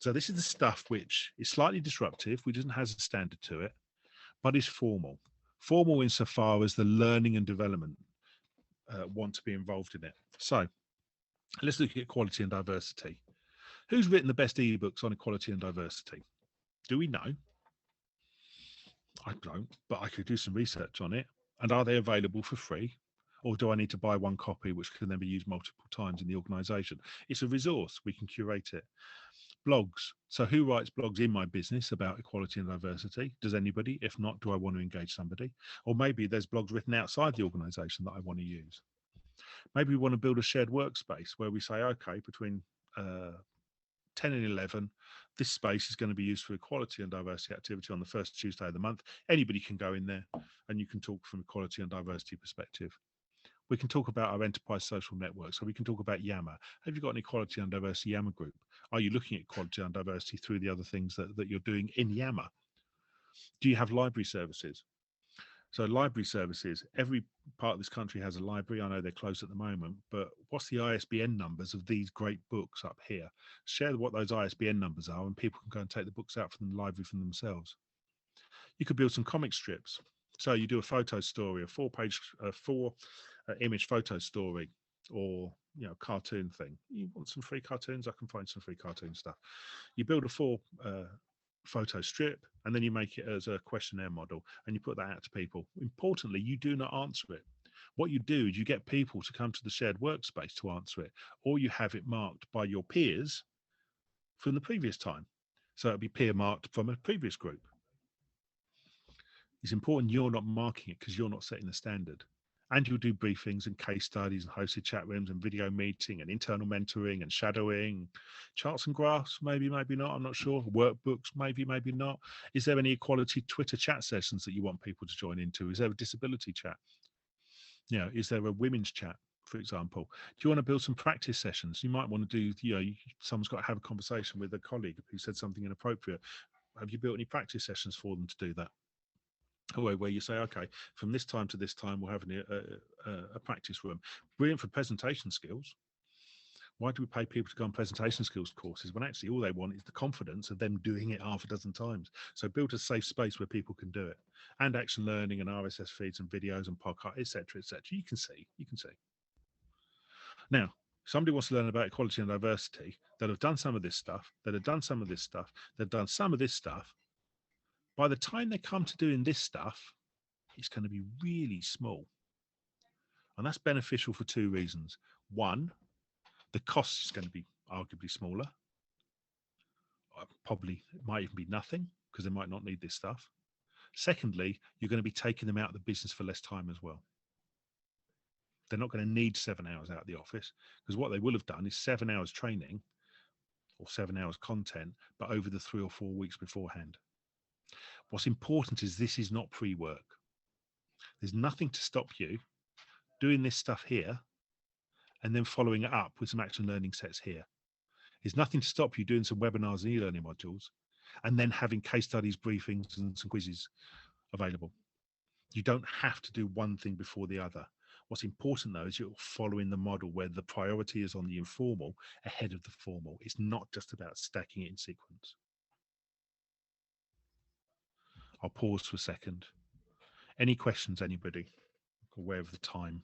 So this is the stuff which is slightly disruptive, which doesn't have a standard to it, but is formal. Formal insofar as the learning and development want to be involved in it. So let's look at equality and diversity. Who's written the best ebooks on equality and diversity? Do we know? I don't, but I could do some research on it. And are they available for free? Or do I need to buy one copy, which can then be used multiple times in the organization? It's a resource. We can curate it. Blogs. So who writes blogs in my business about equality and diversity? Does anybody? If not, do I want to engage somebody? Or maybe there's blogs written outside the organization that I want to use. Maybe we want to build a shared workspace where we say, okay, between 10 and 11, This space is going to be used for equality and diversity activity on the first Tuesday of the month. Anybody can go in there and you can talk from equality and diversity perspective. We can talk about our enterprise social network. So we can talk about Yammer. Have you got an equality and diversity Yammer group? Are you looking at equality and diversity through the other things that you're doing in Yammer? Do you have library services? So library services, every part of this country has a library. I know they're closed at the moment, but what's the ISBN numbers of these great books up here? Share what those ISBN numbers are and people can go and take the books out from the library from themselves. You could build some comic strips. So you do a photo story, a four image photo story, or cartoon thing. You want some free cartoons? I can find some free cartoon stuff. You build a four photo strip and then you make it as a questionnaire model and you put that out to people. Importantly, you do not answer it. What you do is you get people to come to the shared workspace to answer it, or you have it marked by your peers from the previous time. So it'll be peer marked from a previous group. It's important you're not marking it because you're not setting the standard. And you'll do briefings and case studies and hosted chat rooms and video meeting and internal mentoring and shadowing, charts and graphs, maybe, maybe not, I'm not sure. Workbooks, maybe, maybe not. Is there any equality Twitter chat sessions that you want people to join into? Is there a disability chat? Is there a women's chat, for example? Do you want to build some practice sessions? You might want to do, someone's got to have a conversation with a colleague who said something inappropriate. Have you built any practice sessions for them to do that? Where you say, okay, from this time to this time, we'll have a practice room. Brilliant for presentation skills. Why do we pay people to go on presentation skills courses when actually all they want is the confidence of them doing it half a dozen times? So build a safe space where people can do it, and action learning and RSS feeds and videos and podcasts, etc., etc. You can see. Now, somebody wants to learn about equality and diversity. They'll have done some of this stuff. They've done some of this stuff. By the time they come to doing this stuff, it's going to be really small. And that's beneficial for two reasons. One, the cost is going to be arguably smaller. Probably it might even be nothing because they might not need this stuff. Secondly, you're going to be taking them out of the business for less time as well. They're not going to need 7 hours out of the office because what they will have done is 7 hours training or 7 hours content, but over the 3 or 4 weeks beforehand. What's important is this is not pre-work. There's nothing to stop you doing this stuff here and then following it up with some action learning sets here. There's nothing to stop you doing some webinars and e-learning modules and then having case studies, briefings, and some quizzes available. You don't have to do one thing before the other. What's important, though, is you're following the model where the priority is on the informal ahead of the formal. It's not just about stacking it in sequence. I'll pause for a second. Any questions, anybody? Aware of the time.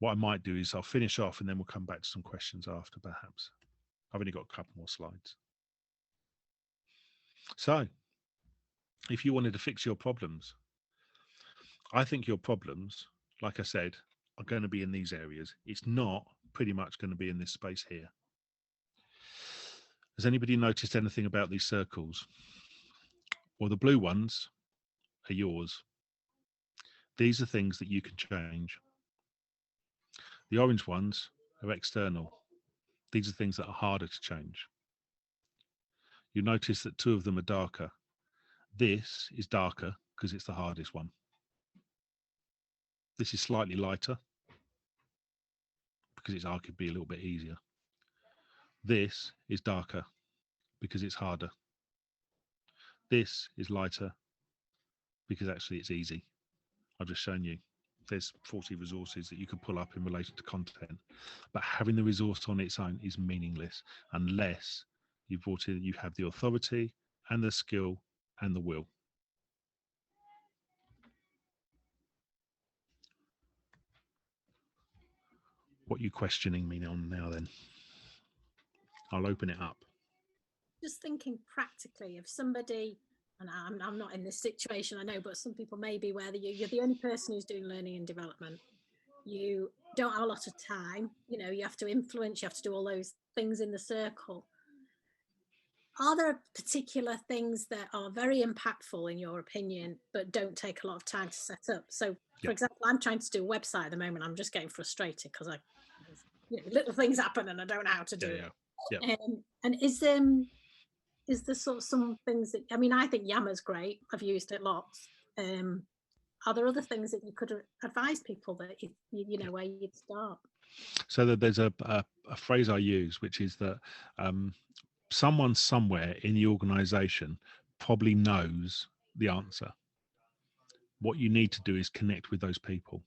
What I might do is I'll finish off and then we'll come back to some questions after, perhaps. I've only got a couple more slides. So, if you wanted to fix your problems, I think your problems, like I said, are going to be in these areas. It's not pretty much going to be in this space here. Has anybody noticed anything about these circles? Well, the blue ones are yours. These are things that you can change. The orange ones are external. These are things that are harder to change. You notice that 2 of them are darker. This is darker because it's the hardest one. This is slightly lighter because it's arguably a little bit easier. This is darker because it's harder. This is lighter because actually it's easy. I've just shown you there's 40 resources that you could pull up in relation to content, but having the resource on its own is meaningless unless you have the authority and the skill and the will. What are you questioning me on now then? I'll open it up. Just thinking practically, if somebody, and I'm not in this situation, I know, but some people may be where you're the only person who's doing learning and development. You don't have a lot of time, you have to influence, you have to do all those things in the circle. Are there particular things that are very impactful in your opinion, but don't take a lot of time to set up? So, for example, I'm trying to do a website at the moment. I'm just getting frustrated because little things happen and I don't know how to do it. Yeah. And is is there sort of some things that, I mean, I think Yammer's great. I've used it lots. Are there other things that you could advise people that you know where you'd start? So that there's a phrase I use, which is that someone somewhere in the organization probably knows the answer. What you need to do is connect with those people.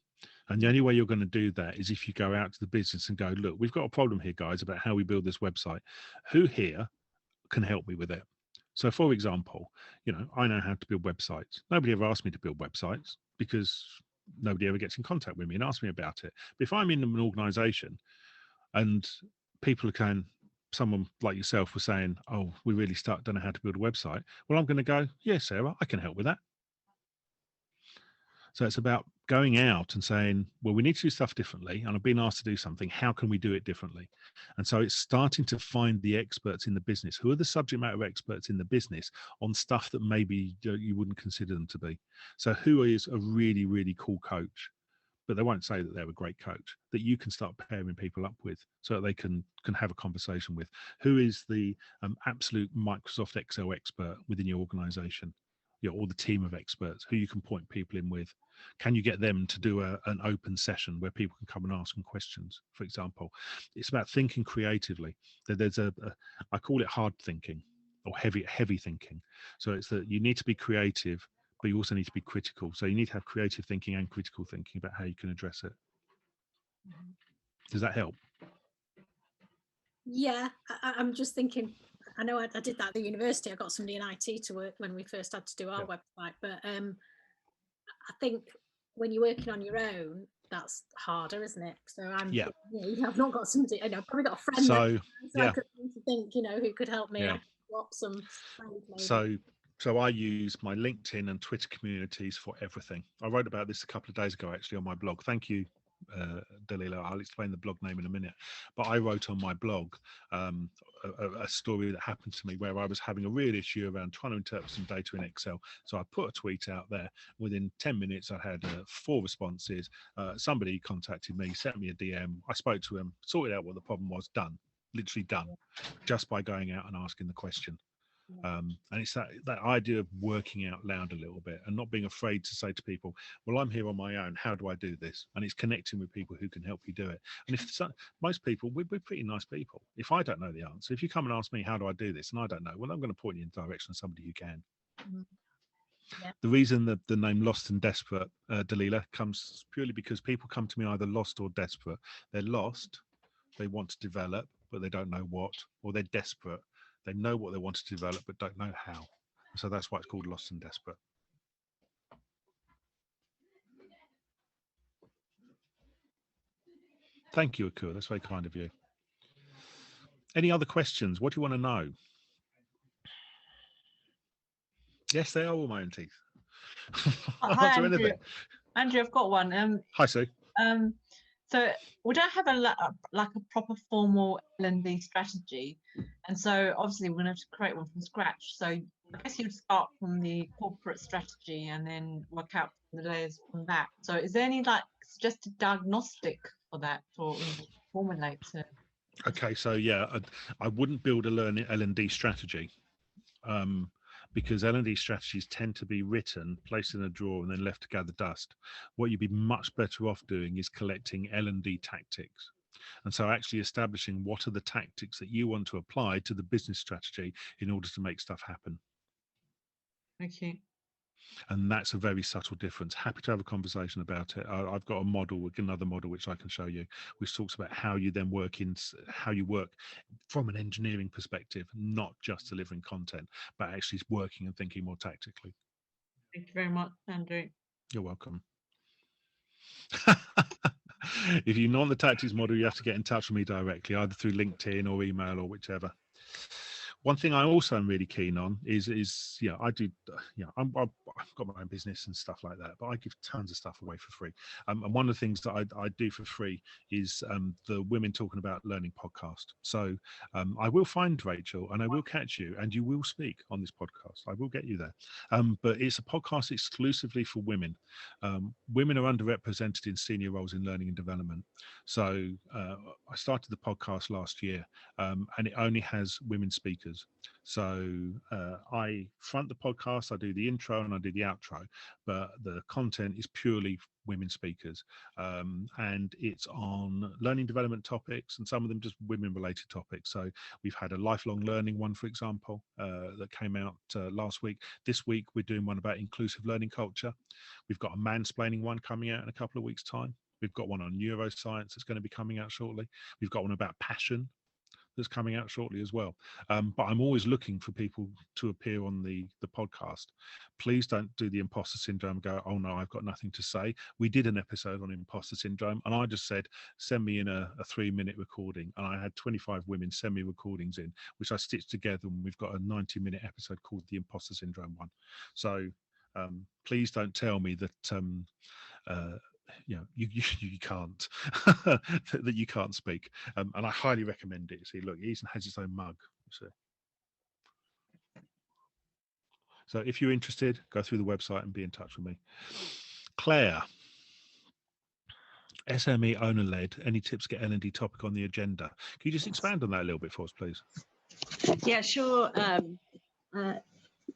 And the only way you're going to do that is if you go out to the business and go, look, we've got a problem here, guys, about how we build this website. Who here can help me with it? So, for example, you know, I know how to build websites. Nobody ever asked me to build websites because nobody ever gets in contact with me and asks me about it. But if I'm in an organization and people can, someone like yourself was saying, oh, we really don't know how to build a website. Well, I'm going to go, yeah, Sarah, I can help with that. So it's about going out and saying, well, we need to do stuff differently. And I've been asked to do something. How can we do it differently? And so it's starting to find the experts in the business. Who are the subject matter experts in the business on stuff that maybe you wouldn't consider them to be? So who is a really, really cool coach? But they won't say that they're a great coach, that you can start pairing people up with so that they can have a conversation with. Who is the absolute Microsoft Excel expert within your organization? You know, or the team of experts who you can point people in with. Can you get them to do an open session where people can come and ask them questions, for example? It's about thinking creatively. There's I call it hard thinking or heavy thinking. So it's that you need to be creative, but you also need to be critical. So you need to have creative thinking and critical thinking about how you can address it. Does that help? Yeah, I'm just thinking, I know I did that at the university. I got somebody in IT to work when we first had to do our website. But I think when you're working on your own, that's harder, isn't it? So I've not got somebody, I've probably got a friend. So I could think, who could help me. I could swap some friends maybe. So I use my LinkedIn and Twitter communities for everything. I wrote about this a couple of days ago, actually, on my blog. Thank you, Dalila. I'll explain the blog name in a minute. But I wrote on my blog a story that happened to me where I was having a real issue around trying to interpret some data in Excel. So I put a tweet out there. Within 10 minutes, I had 4 responses. Somebody contacted me, sent me a DM. I spoke to him, sorted out what the problem was, done. Literally done, just by going out and asking the question. And it's that idea of working out loud a little bit and not being afraid to say to people, well, I'm here on my own, how do I do this? And it's connecting with people who can help you do it. And most people, we're pretty nice people. If I don't know the answer, if you come and ask me, how do I do this? And I don't know, well, I'm going to point you in the direction of somebody who can. Yeah. The reason that the name Lost and Desperate, Dalila, comes purely because people come to me either lost or desperate. They're lost, they want to develop, but they don't know what, or they're desperate. They know what they want to develop, but don't know how. So that's why it's called Lost and Desperate. Thank you, Akur. That's very kind of you. Any other questions? What do you want to know? Yes, they are all my own teeth. Hi, Andrew. Andrew, I've got one. Hi, Sue. So we don't have a proper formal L&D strategy, and so obviously we're going to have to create one from scratch. So I guess you'd start from the corporate strategy and then work out the layers from that. So is there any suggested diagnostic for that, or formulate it? Okay, so I wouldn't build a L&D strategy. Because L&D strategies tend to be written, placed in a drawer, and then left to gather dust. What you'd be much better off doing is collecting L&D tactics. And so actually establishing what are the tactics that you want to apply to the business strategy in order to make stuff happen. Okay. And that's a very subtle difference. Happy to have a conversation about it. I've got another model which I can show you, which talks about how you then how you work from an engineering perspective, not just delivering content, but actually working and thinking more tactically. Thank you very much, Andrew. You're welcome. If you know the tactics model, you have to get in touch with me directly, either through LinkedIn or email or whichever. One thing I also am really keen on is I've got my own business and stuff like that, but I give tons of stuff away for free. And one of the things that I do for free is the Women Talking About Learning podcast. So I will find Rachel and I will catch you and you will speak on this podcast. I will get you there. But it's a podcast exclusively for women. Women are underrepresented in senior roles in learning and development. So I started the podcast last year and it only has women speakers. So I front the podcast, I do the intro and I do the outro, but the content is purely women speakers, and it's on learning development topics, and some of them just women related topics. So we've had a lifelong learning one, for example, that came out last week. This week we're doing one about inclusive learning culture. We've got a mansplaining one coming out in a couple of weeks' time. We've got one on neuroscience that's going to be coming out shortly. We've got one about passion that's coming out shortly as well. But I'm always looking for people to appear on the podcast. Please don't do the imposter syndrome and go, oh no, I've got nothing to say. We did an episode on imposter syndrome and I just said, send me in a 3-minute recording. And I had 25 women send me recordings in, which I stitched together, and we've got a 90-minute episode called the imposter syndrome one. So please don't tell me that you know, you can't that you can't speak, and I highly recommend it. See, look, he even has his own mug. So if you're interested, go through the website and be in touch with me. Claire, SME owner led. Any tips to get L&D topic on the agenda? Can you just expand on that a little bit for us, please? Yeah, sure.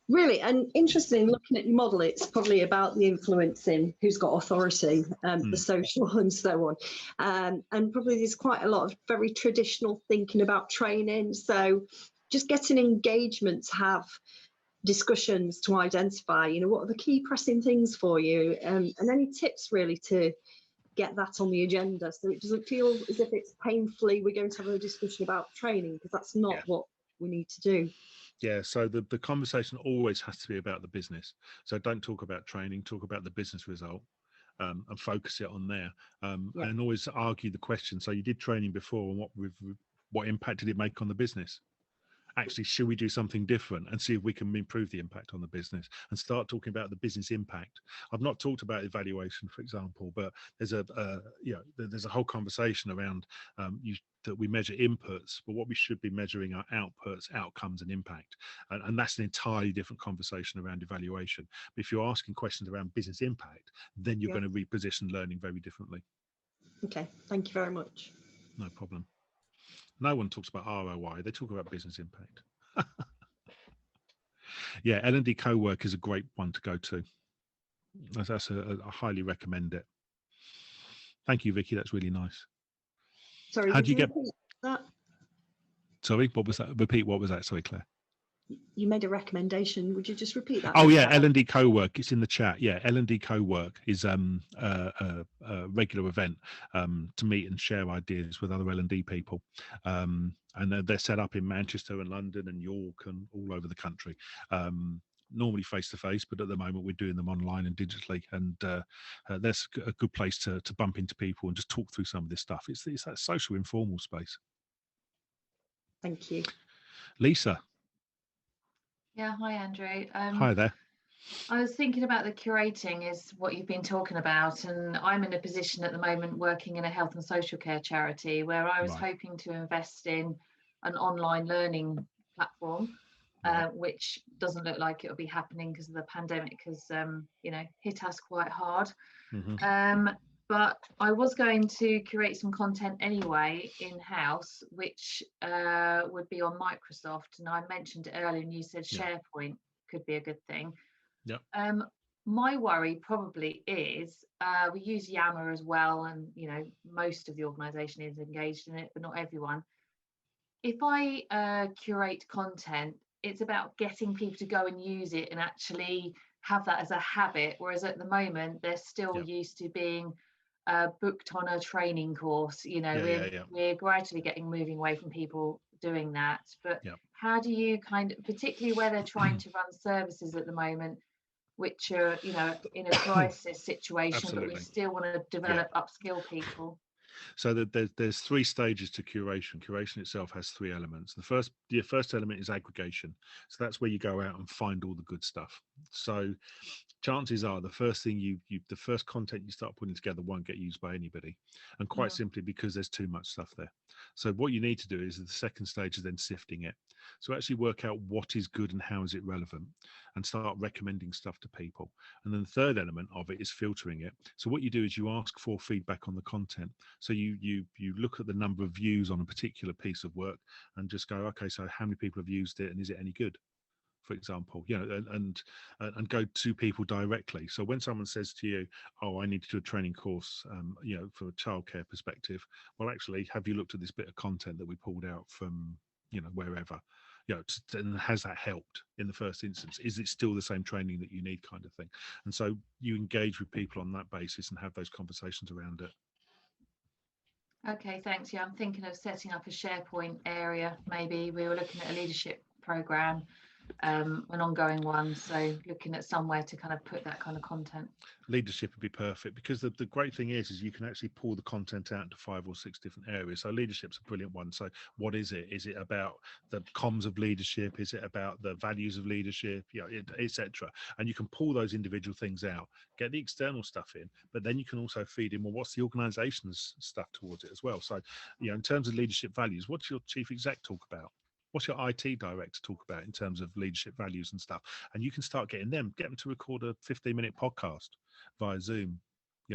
Really, and interesting, looking at your model, it's probably about the influencing, who's got authority, the social and so on. And probably there's quite a lot of very traditional thinking about training. So just getting engagement to have discussions to identify, you know, what are the key pressing things for you, and any tips really to get that on the agenda so it doesn't feel as if it's painfully we're going to have a discussion about training, because that's not what we need to do. Yeah, so the conversation always has to be about the business. So don't talk about training, talk about the business result, and focus it on there. And always argue the question. So you did training before, and what impact did it make on the business? Actually, should we do something different and see if we can improve the impact on the business, and start talking about the business impact? I've not talked about evaluation, for example, but there's there's a whole conversation around that we measure inputs, but what we should be measuring are outputs, outcomes, and impact. And that's an entirely different conversation around evaluation. But if you're asking questions around business impact, then you're going to reposition learning very differently. Okay, thank you very much. No problem. No one talks about ROI, they talk about business impact. Yeah, L&D CoWork is a great one to go to. I highly recommend it. Thank you, Vicky, that's really nice. Sorry, how do you get that? Sorry, what was that? Repeat, what was that? Sorry, Claire. You made a recommendation. Would you just repeat that? Oh yeah, L&D CoWork. It's in the chat. Yeah, L&D CoWork is a regular event to meet and share ideas with other L&D people. And they're set up in Manchester and London and York and all over the country. Normally face to face, but at the moment we're doing them online and digitally. And that's a good place to bump into people and just talk through some of this stuff. It's that social informal space. Thank you. Lisa. Yeah, hi Andrew. Hi there. I was thinking about the curating is what you've been talking about, and I'm in a position at the moment working in a health and social care charity where I was hoping to invest in an online learning platform, which doesn't look like it'll be happening because the pandemic has hit us quite hard. But I was going to curate some content anyway in-house, which would be on Microsoft. And I mentioned it earlier, and you said Sharepoint could be a good thing. Yep. My worry probably is we use Yammer as well, and most of the organisation is engaged in it, but not everyone. If I curate content, it's about getting people to go and use it and actually have that as a habit, whereas at the moment they're still used to being booked on a training course. We're gradually moving away from people doing that, but how do you particularly where they're trying to run services at the moment which are in a crisis situation, but we still want to develop upskill people? So there's 3 stages to curation. Curation itself has 3 elements. The first element is aggregation. So that's where you go out and find all the good stuff. So chances are the first thing the first content you start putting together won't get used by anybody, and simply because there's too much stuff there. So what you need to do is the second stage is then sifting it. So actually work out what is good and how is it relevant, and start recommending stuff to people. And then the third element of it is filtering it. So what you do is you ask for feedback on the content. So you look at the number of views on a particular piece of work and just go, okay, so how many people have used it and is it any good? For example, and go to people directly. So when someone says to you, oh, I need to do a training course, for a childcare perspective, well, actually, have you looked at this bit of content that we pulled out from, wherever, and has that helped in the first instance? Is it still the same training that you need, kind of thing? And so you engage with people on that basis and have those conversations around it. Okay, thanks. Yeah, I'm thinking of setting up a SharePoint area. Maybe we were looking at a leadership program, an ongoing one, so looking at somewhere to kind of put that kind of content. Leadership would be perfect, because the great thing is you can actually pull the content out into 5 or 6 different areas. So leadership's a brilliant one. So what is it? Is it about the comms of leadership? Is it about the values of leadership, etc.? And you can pull those individual things out, get the external stuff in, but then you can also feed in, well, what's the organization's stuff towards it as well? So in terms of leadership values, what's your chief exec talk about? What's your IT director talk about in terms of leadership values and stuff? And you can start get them to record a 15-minute podcast via Zoom,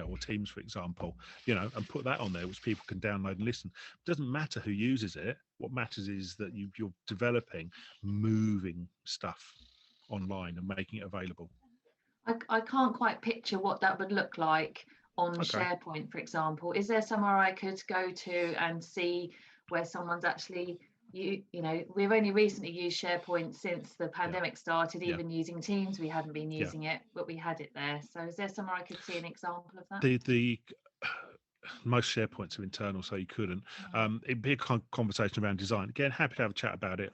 or Teams, for example, and put that on there, which people can download and listen. It doesn't matter who uses it. What matters is that you're developing, moving stuff online and making it available. I can't quite picture what that would look like on SharePoint, for example. Is there somewhere I could go to and see where someone's actually, we've only recently used SharePoint since the pandemic started, even using Teams. We hadn't been using it, but we had it there. So is there somewhere I could see an example of that? The most SharePoints are internal, so you couldn't. It'd be a conversation around design. Again, happy to have a chat about it.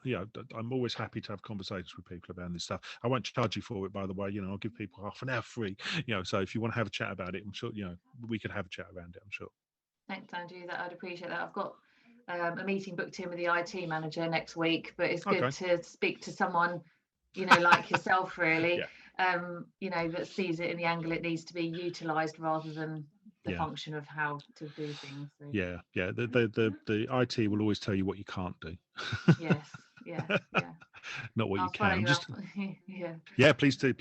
I'm always happy to have conversations with people about this stuff. I won't charge you for it, by the way. I'll give people half an hour free. So if you want to have a chat about it, I'm sure we could have a chat around it. I'm sure. Thanks, Andrew. I'd appreciate that. I've got a meeting booked in with the IT manager next week, but it's good to speak to someone, like yourself, really, that sees it in the angle it needs to be utilised rather than the function of how to do things. So. The IT will always tell you what you can't do. Yes, yeah. Not what I'll you can. Just please do.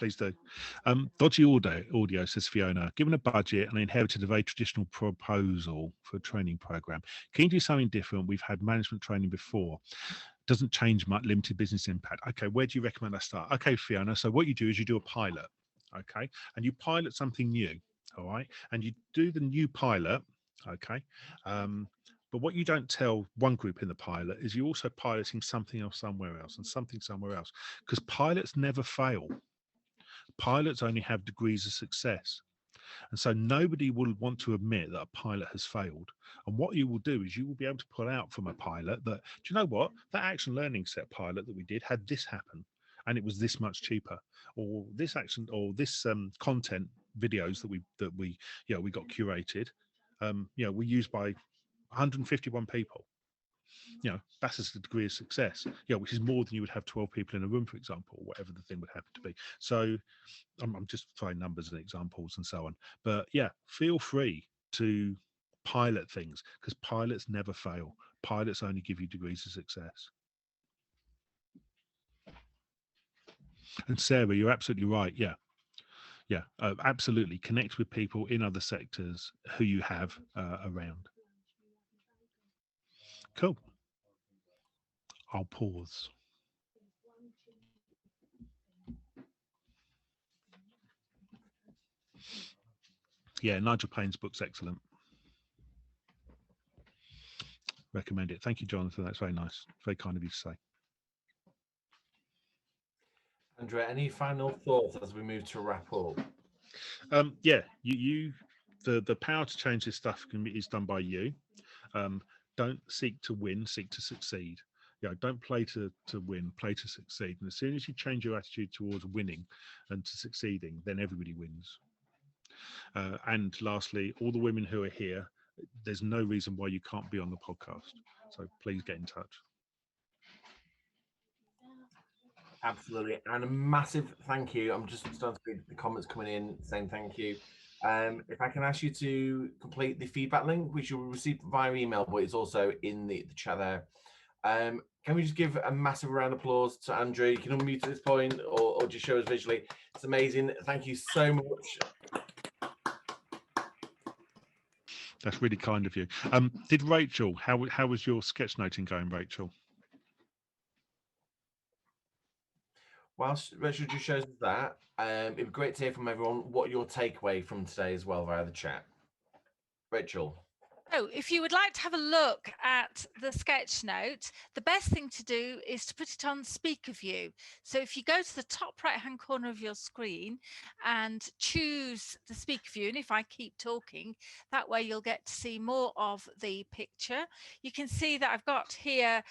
Dodgy audio, says Fiona. Given a budget and inherited a very traditional proposal for a training program, can you do something different? We've had management training before. Doesn't change much, limited business impact. Okay, where do you recommend I start? Okay, Fiona. So what you do is you do a pilot, okay, and you pilot something new, all right, and you do the new pilot, okay. But what you don't tell one group in the pilot is you're also piloting something else somewhere else and something somewhere else, because pilots never fail. Pilots only have degrees of success. And so nobody will want to admit that a pilot has failed. And what you will do is you will be able to pull out from a pilot that, do you know what? That action learning set pilot that we did had this happen, and it was this much cheaper. Or this action, or this content videos that we got curated, were used by 151 people. That's a degree of success, which is more than you would have 12 people in a room, for example, or whatever the thing would happen to be. So I'm just throwing numbers and examples and so on. But feel free to pilot things, because pilots never fail. Pilots only give you degrees of success. And Sarah, you're absolutely right. Absolutely. Connect with people in other sectors who you have around. Cool. I'll pause. Nigel Payne's book's excellent. Recommend it. Thank you, Jonathan. That's very nice. Very kind of you to say. Andrea, any final thoughts as we move to wrap up? The power to change this stuff is done by you. Don't seek to win, seek to succeed. Don't play to win, play to succeed. And as soon as you change your attitude towards winning and to succeeding, then everybody wins. And lastly, all the women who are here, there's no reason why you can't be on the podcast. So please get in touch. Absolutely. And a massive thank you. I'm just starting to read the comments coming in saying thank you. If I can ask you to complete the feedback link, which you'll receive via email, but it's also in the chat there. Can we just give a massive round of applause to Andrew? You can unmute at this point or just show us visually. It's amazing. Thank you so much. That's really kind of you. Did Rachel, how was your sketchnoting going, Rachel? Whilst Rachel just shows us that, it'd be great to hear from everyone what your takeaway from today as well via the chat. Rachel. So if you would like to have a look at the sketch note, the best thing to do is to put it on speaker view. So if you go to the top right hand corner of your screen and choose the speaker view, and if I keep talking, that way you'll get to see more of the picture. You can see that I've got here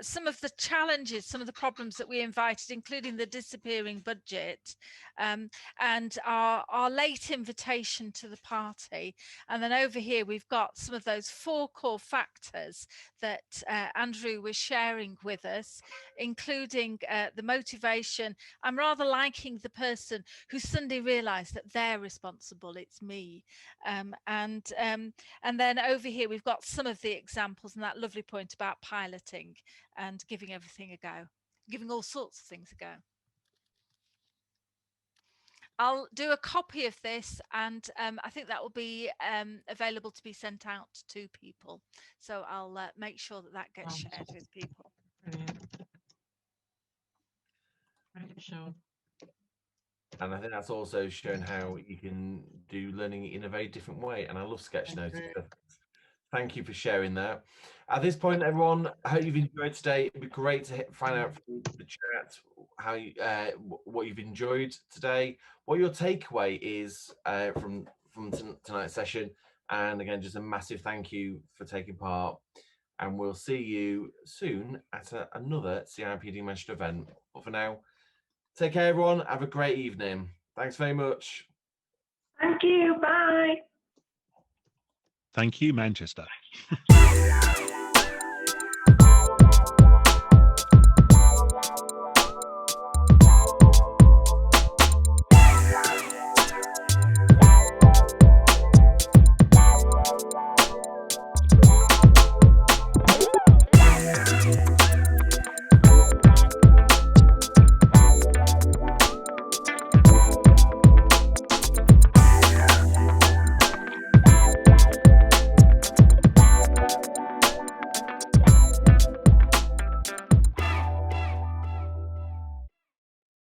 some of the challenges, some of the problems that we invited, including the disappearing budget and our late invitation to the party. And then over here, we've got some of those 4 core factors that Andrew was sharing with us, including the motivation. I'm rather liking the person who suddenly realized that they're responsible, it's me. And then over here, we've got some of the examples and that lovely point about piloting and giving everything a go, giving all sorts of things a go. I'll do a copy of this and I think that will be available to be sent out to people. So I'll make sure that that gets shared with people. Brilliant. Sure. And I think that's also shown how you can do learning in a very different way. And I love sketchnoting. Thank you for sharing that. At this point, everyone, I hope you've enjoyed today. It'd be great to find out from the chat how you, what you've enjoyed today, what your takeaway is from tonight's session. And again, just a massive thank you for taking part. And we'll see you soon at another CIPD Manchester event. But for now, take care, everyone. Have a great evening. Thanks very much. Thank you. Bye. Thank you, Manchester.